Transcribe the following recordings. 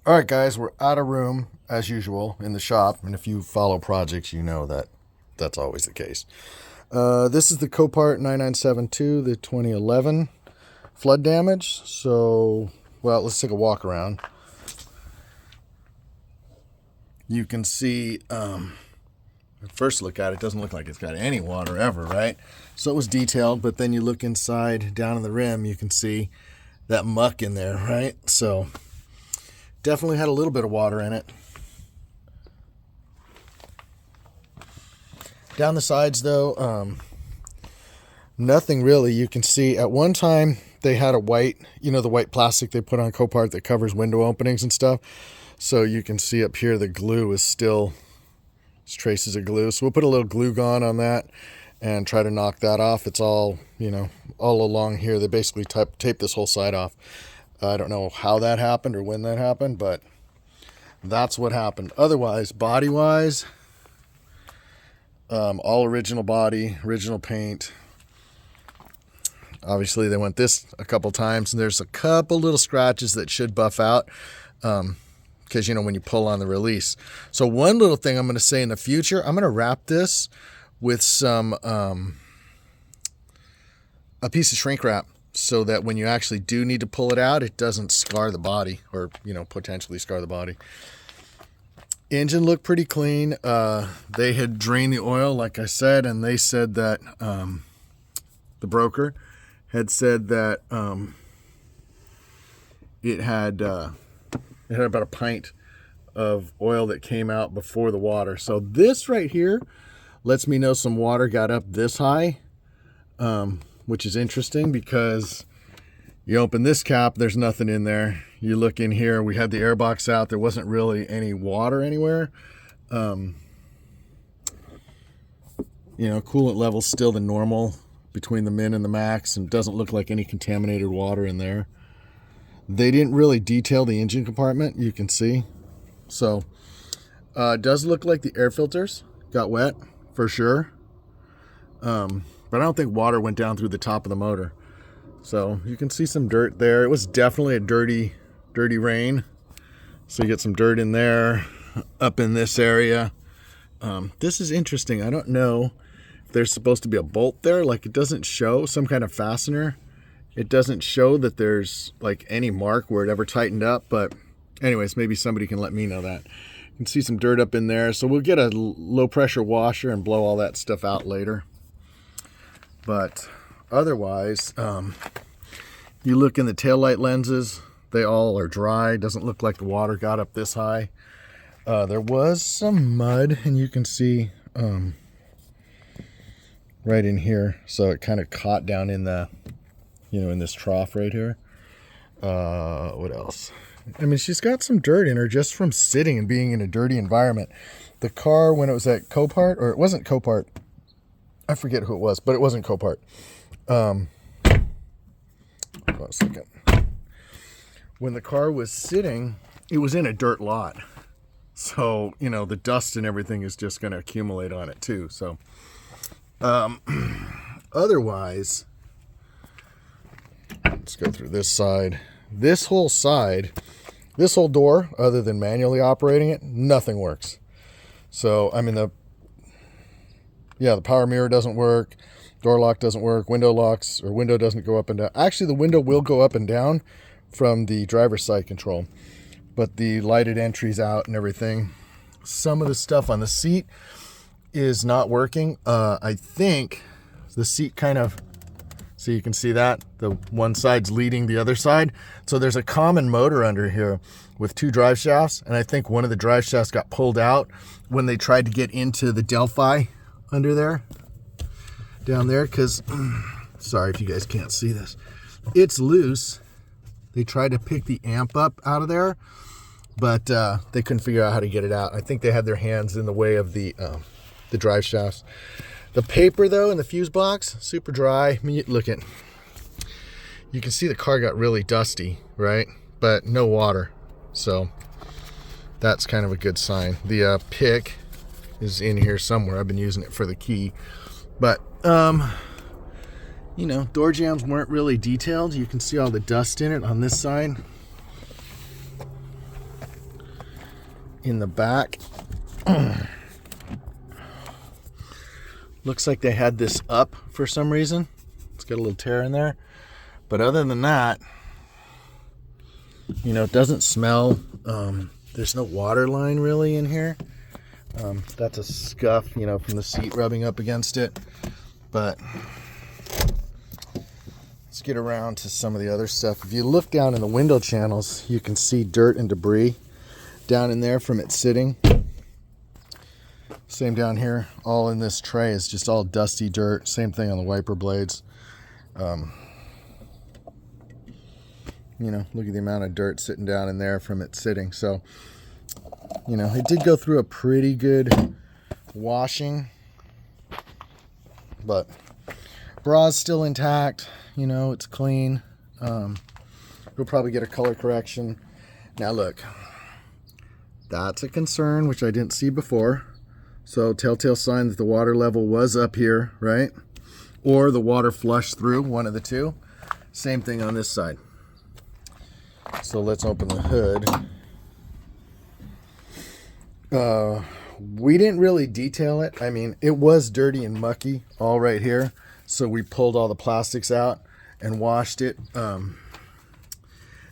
All right, guys, we're out of room as usual in the shop, and if you follow projects, you know that that's always the case. This is the Copart 9972, the 2011 flood damage. So, well, let's take a walk around. You can see, at first look at it, doesn't look like it's got any water ever, right? So it was detailed, but then you look inside, down in the rim, you can see that muck in there, right? So definitely had a little bit of water in it. Down the sides, though, nothing really. You can see at one time they had a white, the white plastic they put on Copart that covers window openings and stuff. So you can see up here the glue is still traces of glue. So we'll put a little glue gun on that and try to knock that off. It's all, all along here. They basically taped this whole side off. I don't know how that happened or when that happened, but that's what happened. Otherwise, body-wise, all original body, original paint. Obviously, they went this a couple times, and there's a couple little scratches that should buff out because, when you pull on the release. So one little thing I'm going to say in the future, I'm going to wrap this with some a piece of shrink wrap so that when you actually do need to pull it out, it doesn't scar the body or, potentially scar the body. Engine looked pretty clean. They had drained the oil, like I said, and they said that the broker had said that it had about a pint of oil that came out before the water. So this right here lets me know some water got up this high, which is interesting because you open this cap, there's nothing in there. You look in here, we had the air box out. There wasn't really any water anywhere. Coolant level's still the normal between the min and the max, and doesn't look like any contaminated water in there. They didn't really detail the engine compartment, you can see. So, it does look like the air filters got wet, for sure. But I don't think water went down through the top of the motor. So you can see some dirt there. It was definitely a dirty rain. So you get some dirt in there, up in this area. This is interesting. I don't know if there's supposed to be a bolt there. Like, it doesn't show some kind of fastener. It doesn't show that there's like any mark where it ever tightened up. But anyways, maybe somebody can let me know that. You can see some dirt up in there. So we'll get a low pressure washer and blow all that stuff out later. But otherwise, you look in the taillight lenses, they all are dry. Doesn't look like the water got up this high. There was some mud, and you can see right in here. So it kind of caught down in the, in this trough right here. What else? I mean, she's got some dirt in her just from sitting and being in a dirty environment. The car, when it was at Copart, or it wasn't Copart, I forget who it was, but it wasn't Copart. Hold on a second. When the car was sitting, it was in a dirt lot. So, the dust and everything is just going to accumulate on it too. So, otherwise, let's go through this side. This whole door, other than manually operating it, nothing works. So, I mean, the power mirror doesn't work. Door lock doesn't work. Window locks, or window doesn't go up and down. Actually, the window will go up and down from the driver's side control, but the lighted entry's out and everything. Some of the stuff on the seat is not working. I think the seat kind of, so you can see that the one side's leading the other side. So there's a common motor under here with two drive shafts, and I think one of the drive shafts got pulled out when they tried to get into the Delphi under there, down there, because sorry if you guys can't see this, it's loose. They tried to pick the amp up out of there, but they couldn't figure out how to get it out. I think they had their hands in the way of the drive shafts. The paper, though, in the fuse box, super dry. I mean, look at, you can see the car got really dusty, right? But no water, so that's kind of a good sign. The pick is in here somewhere. I've been using it for the key, but door jambs weren't really detailed. You can see all the dust in it on this side. in the back. Looks like they had this up for some reason. It's got a little tear in there. But other than that, you know, it doesn't smell. There's no water line really in here. That's a scuff, you know, from the seat rubbing up against it. But let's get around to some of the other stuff. If you look down in the window channels, you can see dirt and debris down in there from it sitting. Same down here, all in this tray is just all dusty dirt. Same thing on the wiper blades. You know, look at the amount of dirt sitting down in there from it sitting. So, you know, it did go through a pretty good washing, but bra's still intact. You know, it's clean. We'll probably get a color correction. Now look, that's a concern, which I didn't see before. So telltale sign that the water level was up here, right? Or the water flushed through, one of the two. Same thing on this side. So let's open the hood. We didn't really detail it. I mean, it was dirty and mucky all right here. So we pulled all the plastics out and washed it.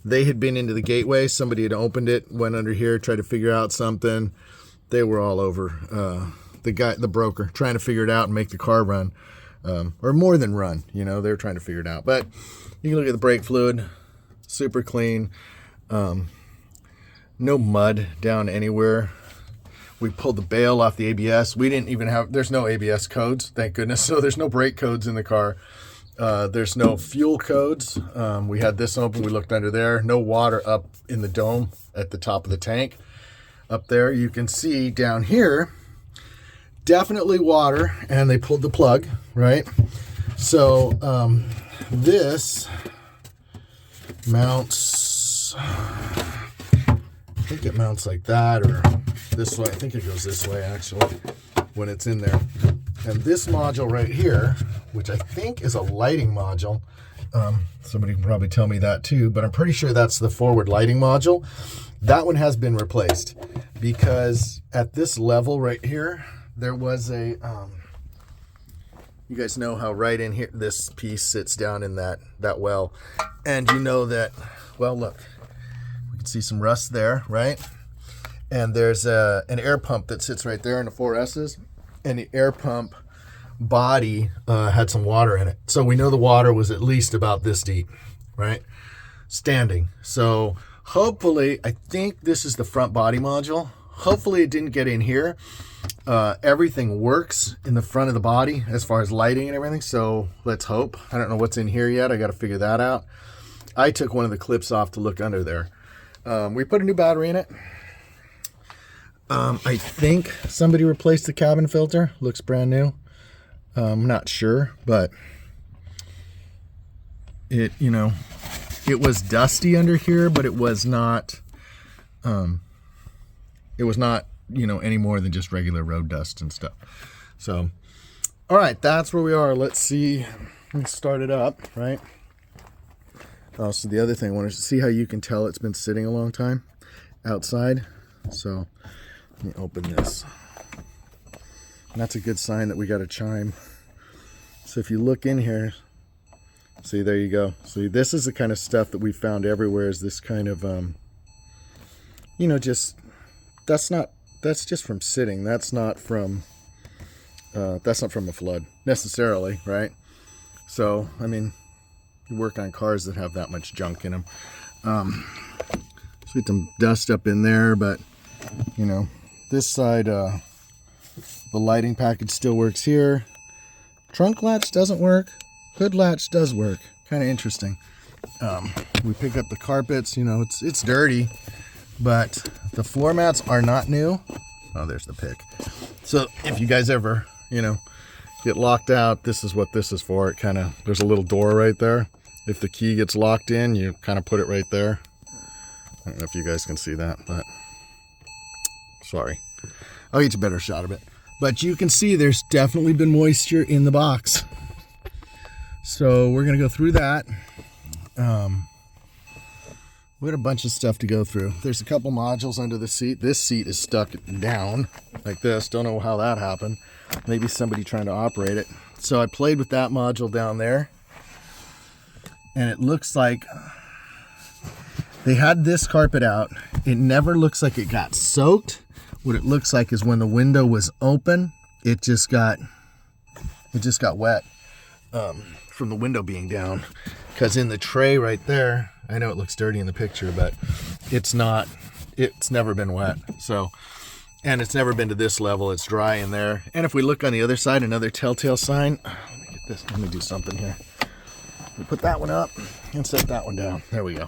They had been into the gateway. Somebody had opened it, went under here, tried to figure out something. They were all over the broker, trying to figure it out and make the car run. Or more than run, you know, they were trying to figure it out. But you can look at the brake fluid, super clean. No mud down anywhere. We pulled the bail off the ABS. We didn't even have, there's no ABS codes, thank goodness. So there's no brake codes in the car. There's no fuel codes. We had this open, we looked under there. No water up in the dome at the top of the tank. Up there, you can see down here, definitely water, and they pulled the plug, right? So this mounts, I think it mounts like that, or this way. I think it goes this way actually when it's in there. And this module right here, which I think is a lighting module, somebody can probably tell me that too, but I'm pretty sure that's the forward lighting module. That one has been replaced because at this level right here, there was a, you guys know how right in here, this piece sits down in that well. And you know that, well, look, we can see some rust there, right? And there's an air pump that sits right there in the 4S's. And the air pump body had some water in it. So we know the water was at least about this deep, right? Standing. So hopefully, I think this is the front body module. Hopefully it didn't get in here. Everything works in the front of the body as far as lighting and everything. So let's hope. I don't know what's in here yet. I got to figure that out. I took one of the clips off to look under there. We put a new battery in it. I think somebody replaced the cabin filter. Looks brand new. I'm not sure, but it, you know, it was dusty under here, but it was not, you know, any more than just regular road dust and stuff. So, all right, that's where we are. Let's see. Let's start it up, right? So the other thing, I want to see how you can tell it's been sitting a long time outside. So let me open this. And that's a good sign that we got a chime. So if you look in here, see, there you go. See, this is the kind of stuff that we found everywhere, is this kind of, you know, just, that's just from sitting. That's not from a flood necessarily, right? So, I mean, you work on cars that have that much junk in them. So get some dust up in there, but, you know, this side, the lighting package still works here. Trunk latch doesn't work. Hood latch does work. Kind of interesting. We pick up the carpets. You know, it's dirty, but the floor mats are not new. Oh, there's the pick. So if you guys ever, you know, get locked out, this is what this is for. It kind of, there's a little door right there. If the key gets locked in, you kind of put it right there. I don't know if you guys can see that, but sorry. I'll get you a better shot of it. But you can see there's definitely been moisture in the box. So we're going to go through that. We had a bunch of stuff to go through. There's a couple modules under the seat. This seat is stuck down like this. Don't know how that happened. Maybe somebody trying to operate it. So I played with that module down there. And it looks like they had this carpet out. It never looks like it got soaked. What it looks like is when the window was open, it just got wet from the window being down. Because in the tray right there, I know it looks dirty in the picture, but it's not. It's never been wet. So, and it's never been to this level. It's dry in there. And if we look on the other side, another telltale sign. Let me get this. Let me do something here. We put that one up and set that one down. There we go.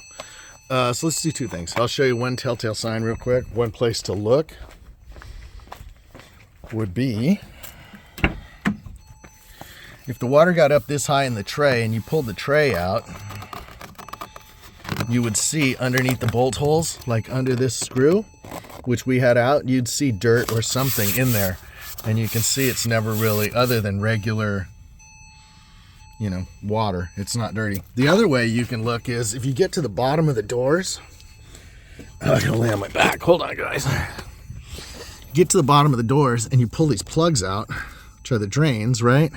So let's do two things. I'll show you one telltale sign real quick. One place to look would be if the water got up this high in the tray and you pulled the tray out, you would see underneath the bolt holes, like under this screw, which we had out, you'd see dirt or something in there. And you can see it's never really, other than regular, you know, water. It's not dirty. The other way you can look is if you get to the bottom of the doors. I'm gonna lay on my back. Hold on, guys. Get to the bottom of the doors and you pull these plugs out, which are the drains, right?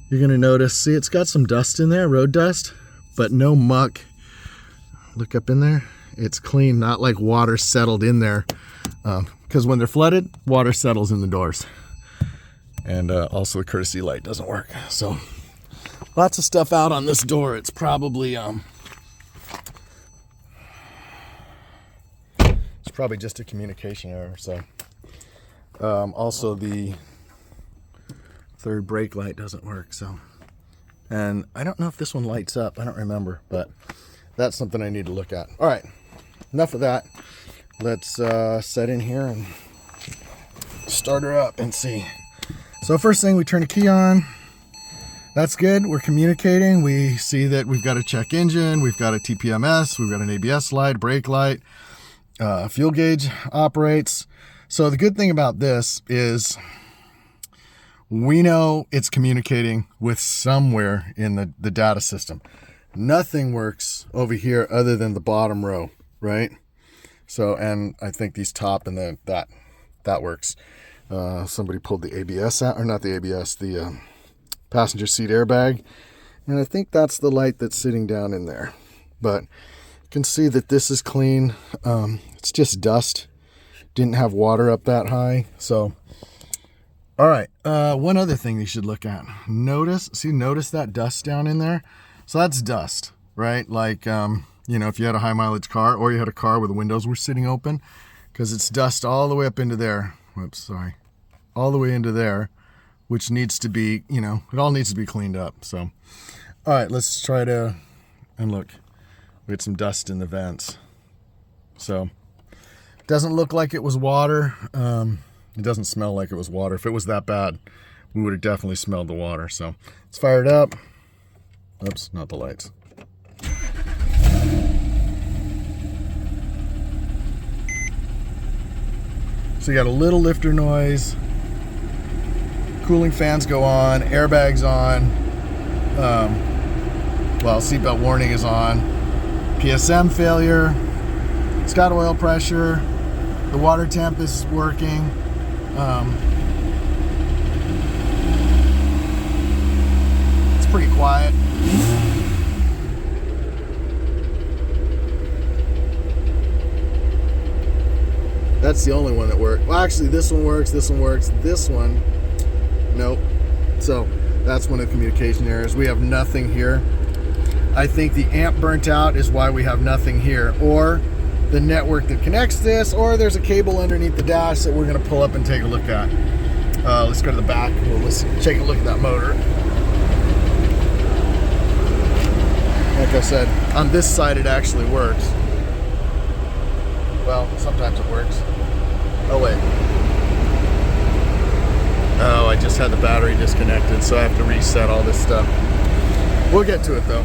You're gonna notice, see, it's got some dust in there, road dust, but no muck. Look up in there. It's clean, not like water settled in there. Because when they're flooded, water settles in the doors. And also the courtesy light doesn't work. So lots of stuff out on this door. It's probably just a communication error. So also the third brake light doesn't work. So, and I don't know if this one lights up. I don't remember, but that's something I need to look at. All right, enough of that. Let's set in here and start her up and see. So first thing, we turn the key on. That's good. We're communicating. We see that we've got a check engine. We've got a TPMS. We've got an ABS light, brake light. Fuel gauge operates. So the good thing about this is we know it's communicating with somewhere in the data system. Nothing works over here other than the bottom row, right? So, and I think these top and that works. Somebody pulled the ABS out, or not the ABS, the passenger seat airbag. And I think that's the light that's sitting down in there. But you can see that this is clean. It's just dust. Didn't have water up that high. So, all right. One other thing you should look at. Notice that dust down in there? So that's dust, right? Like, you know, if you had a high mileage car or you had a car where the windows were sitting open, because it's dust all the way up into there. Whoops, sorry. All the way into there, which needs to be, you know, it all needs to be cleaned up. So, all right, let's try to, and look, we had some dust in the vents. So, it doesn't look like it was water. It doesn't smell like it was water. If it was that bad, we would have definitely smelled the water. So, let's fire it up. Oops, not the lights. So you got a little lifter noise, cooling fans go on, airbags on, well, seatbelt warning is on, PSM failure, it's got oil pressure, the water temp is working, it's pretty quiet. That's the only one that worked. Well, actually, this one works, this one works, this one, nope. So that's one of the communication errors. We have nothing here. I think the amp burnt out is why we have nothing here, or the network that connects this, or there's a cable underneath the dash that we're going to pull up and take a look at. Let's go to the back. Let's take a look at that motor. Like I said, on this side it actually works. Well, sometimes it works. Oh, wait. Oh, I just had the battery disconnected, so I have to reset all this stuff. We'll get to it, though.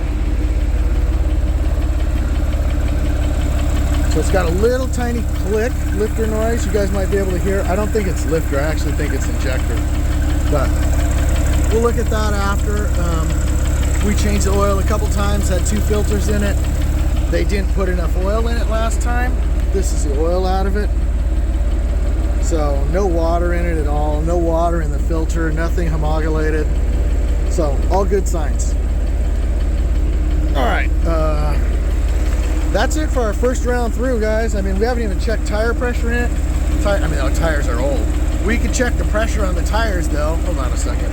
So it's got a little tiny click, lifter noise you guys might be able to hear. I don't think it's lifter, I actually think it's injector. But we'll look at that after. We changed the oil a couple times, had 2 filters in it. They didn't put enough oil in it last time. This is the oil out of it. So no water in it at all, no water in the filter, nothing homogulated. So all good signs. All right, that's it for our first round through, guys. I mean, we haven't even checked tire pressure in it. I mean, our tires are old. We could check the pressure on the tires though. Hold on a second.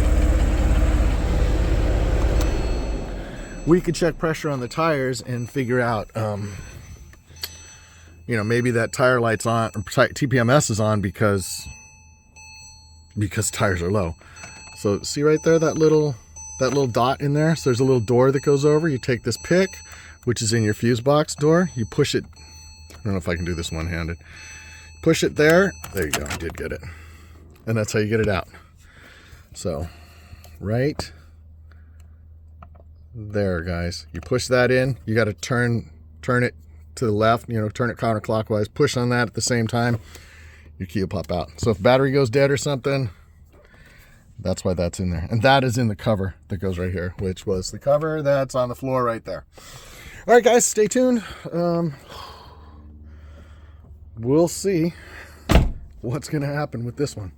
We could check pressure on the tires and figure out, you know, maybe that tire light's on, or TPMS is on because tires are low. So see right there, that little dot in there? So there's a little door that goes over. You take this pick, which is in your fuse box door. You push it. I don't know if I can do this one-handed. Push it there. There you go. I did get it. And that's how you get it out. So right there, guys. You push that in. You got to turn it to the left, you know, turn it counterclockwise, push on that at the same time, your key will pop out. So if battery goes dead or something, that's why that's in there. And that is in the cover that goes right here, which was the cover that's on the floor right there. All right, guys, stay tuned. We'll see what's going to happen with this one.